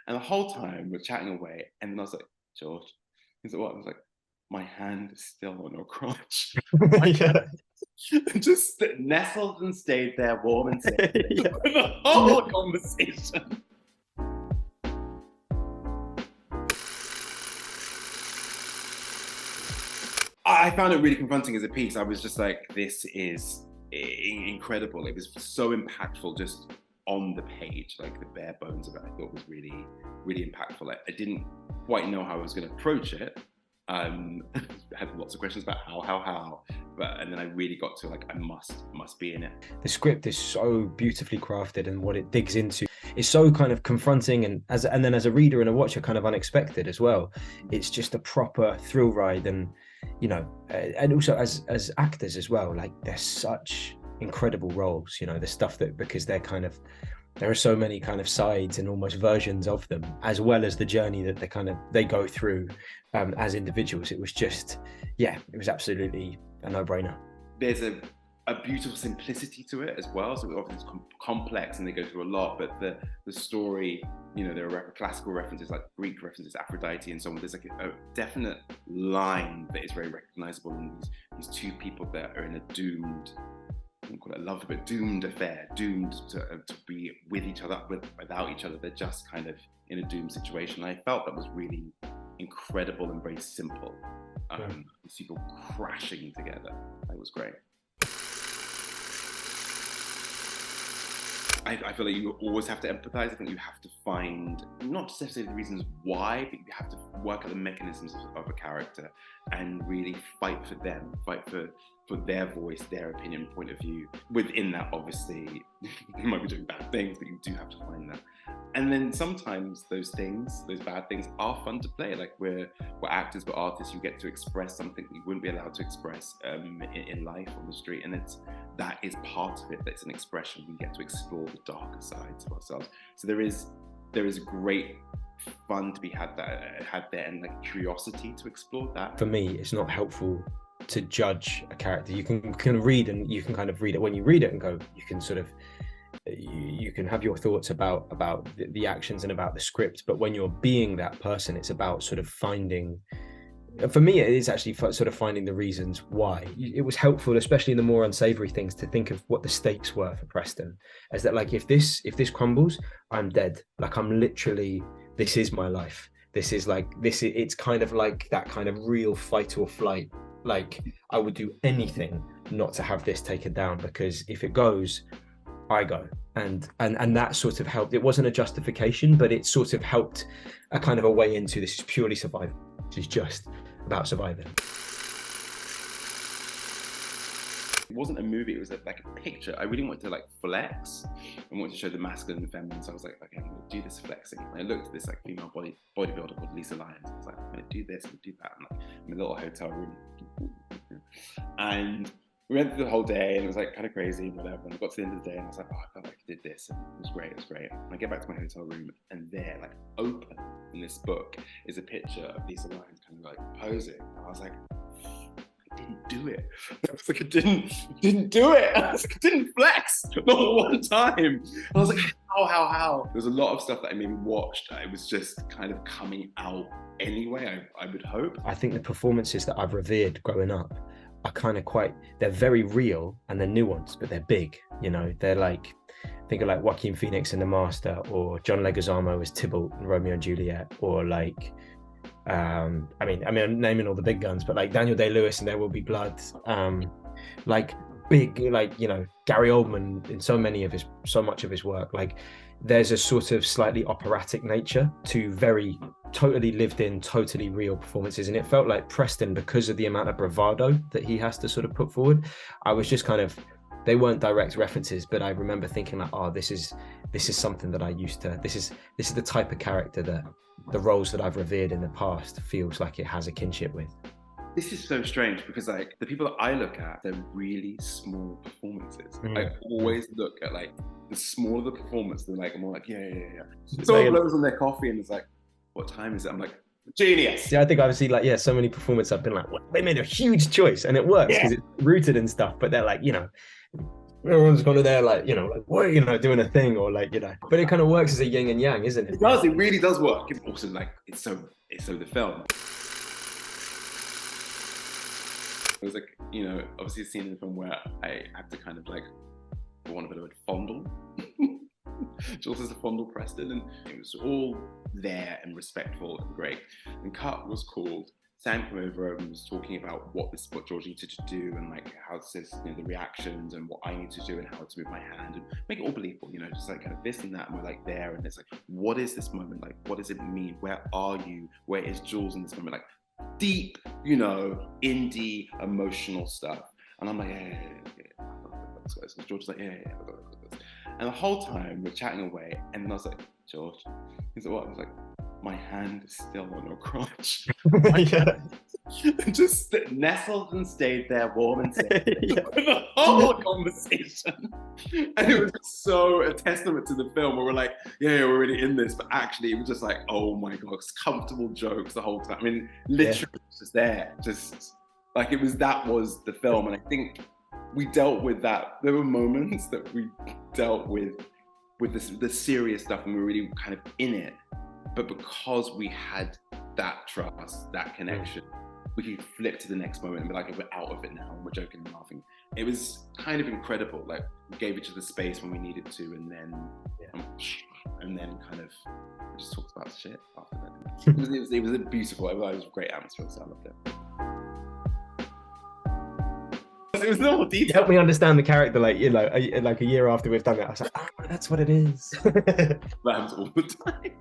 And the whole time we're chatting away, and then I was like, George, he's like, what? I was like, my hand is still on your crotch. Yeah. Just nestled and stayed there, warm and safe Yeah. for the whole conversation. I found it really confronting as a piece. I was just like, this is incredible. It was so impactful just on the page, like the bare bones of it. I thought was really, really impactful. I didn't quite know how I was going to approach it. I had lots of questions about how, but and then I really got to like, I must be in it. The script is so beautifully crafted, and what it digs into is so kind of confronting, and then as a reader and a watcher, kind of unexpected as well. It's just a proper thrill ride, and you know, and also as actors as well, like they're such incredible roles. You know, the stuff that, because they're kind of, there are so many kind of sides and almost versions of them, as well as the journey that they go through as individuals. It was just, yeah, it was absolutely a no-brainer. There's a beautiful simplicity to it as well. So obviously it's complex and they go through a lot, but the story, you know, there are classical references like Greek references, Aphrodite and so on. There's like a definite line that is very recognizable in these two people that are in a doomed, I wouldn't call it love, but doomed affair, doomed to be with each other, without each other. They're just kind of in a doomed situation. I felt that was really incredible and very simple. These people crashing together. That was great. I feel like you always have to empathize. I think you have to find, not necessarily the reasons why, but you have to work out the mechanisms of a character and really fight for them, fight for their voice, their opinion, point of view. Within that, obviously, you might be doing bad things, but you do have to find that. And then sometimes those things, those bad things, are fun to play. Like we're actors, but artists. You get to express something that you wouldn't be allowed to express in life on the street, and that is part of it. That's an expression. We get to explore the darker sides of ourselves. So there is great fun to be had there, and like curiosity to explore that. For me, it's not helpful to judge a character. You can read, and you can kind of read it. When you read it and go, you can sort of, you can have your thoughts about the actions and about the script, but when you're being that person, it's about sort of finding, for me it is actually sort of finding the reasons why. It was helpful, especially in the more unsavory things, to think of what the stakes were for Preston, as that like, if this crumbles, I'm dead. Like I'm literally, this is my life. This is like this, it's kind of like that kind of real fight or flight. Like I would do anything not to have this taken down, because if it goes, I go. And that sort of helped. It wasn't a justification, but it sort of helped a kind of a way into, this is purely survival. This is just about surviving. It wasn't a movie, it was like a picture. I really wanted to like flex and wanted to show the masculine and feminine. So I was like, okay, I'm gonna do this flexing. And I looked at this like female bodybuilder called Lisa Lyons. I was like, I'm gonna do this and do that. And like in a little hotel room. And we went through the whole day, and it was like kind of crazy, whatever. And I got to the end of the day, and I was like, oh, I felt like I did this, and it was great. And I get back to my hotel room, and there, like open in this book, is a picture of Lisa Lyons kind of like posing. And I was like, I didn't do it. I was like, I didn't do it. I was like, I didn't flex, not one time. And I was like, how? There's a lot of stuff that I maybe watched. It was just kind of coming out anyway, I would hope. I think the performances that I've revered growing up are kind of they're very real and they're nuanced, but they're big, you know. They're like, think of like Joaquin Phoenix in The Master, or John Leguizamo as Tybalt in Romeo and Juliet, or like I mean I'm naming all the big guns, but like Daniel Day-Lewis in There Will Be Blood, like big, like, you know, Gary Oldman in so much of his work. Like there's a sort of slightly operatic nature to very totally lived in, totally real performances. And it felt like Preston, because of the amount of bravado that he has to sort of put forward, I was just kind of, they weren't direct references, but I remember thinking like, oh, this is something that I used to, this is the type of character that the roles that I've revered in the past feels like it has a kinship with. This is so strange, because like the people that I look at, they're really small performances. I always look at like the smaller the performance, they're like, I'm like, yeah. Someone blows on their coffee and it's like, what time is it? I'm like, genius. Yeah, I think I've seen like, yeah, so many performances I've been like, well, they made a huge choice, and it works because it's rooted in stuff, but they're like, you know, Everyone's kind of there, like, you know, like, what, you know, doing a thing, or like, you know, but it kind of works as a yin and yang, isn't it? It does. It really does work. It's also like it's so the film. It was like, you know, obviously a scene in the film where I had to kind of like, for want of a better word, fondle. Jules is a fondle Preston, and it was all there and respectful and great. And cut was called. Sam came over and was talking about what George needed to do, and like how it says, you know, the reactions and what I need to do and how to move my hand and make it all believable, you know, just like kind of this and that, and we're like there, and it's like, what is this moment like? What does it mean? Where are you? Where is Jules in this moment? Like deep, you know, indie emotional stuff. And I'm like, yeah. And George was like, yeah. And the whole time we're chatting away, and then I was like, George, he's like, what? I was like, my hand is still on your crotch. Yeah. Just nestled and stayed there warm and safe for the whole conversation. And it was so a testament to the film where we're like, yeah, we're really in this, but actually it was just like, oh my God, it's comfortable jokes the whole time. I mean, literally it's just there, just like that was the film. And I think we dealt with that. There were moments that we dealt with the serious stuff, and we were really kind of in it. But because we had that trust, that connection, we could flip to the next moment and be like, we're out of it now, and we're joking and laughing. It was kind of incredible. Like, we gave each other space when we needed to, and then kind of just talked about shit after that. It was a beautiful. It was a great atmosphere, so I loved it. It was normal detail. Help me understand the character, like, you know, like a year after we've done it, I was like, oh, that's what it is. That happens all the time.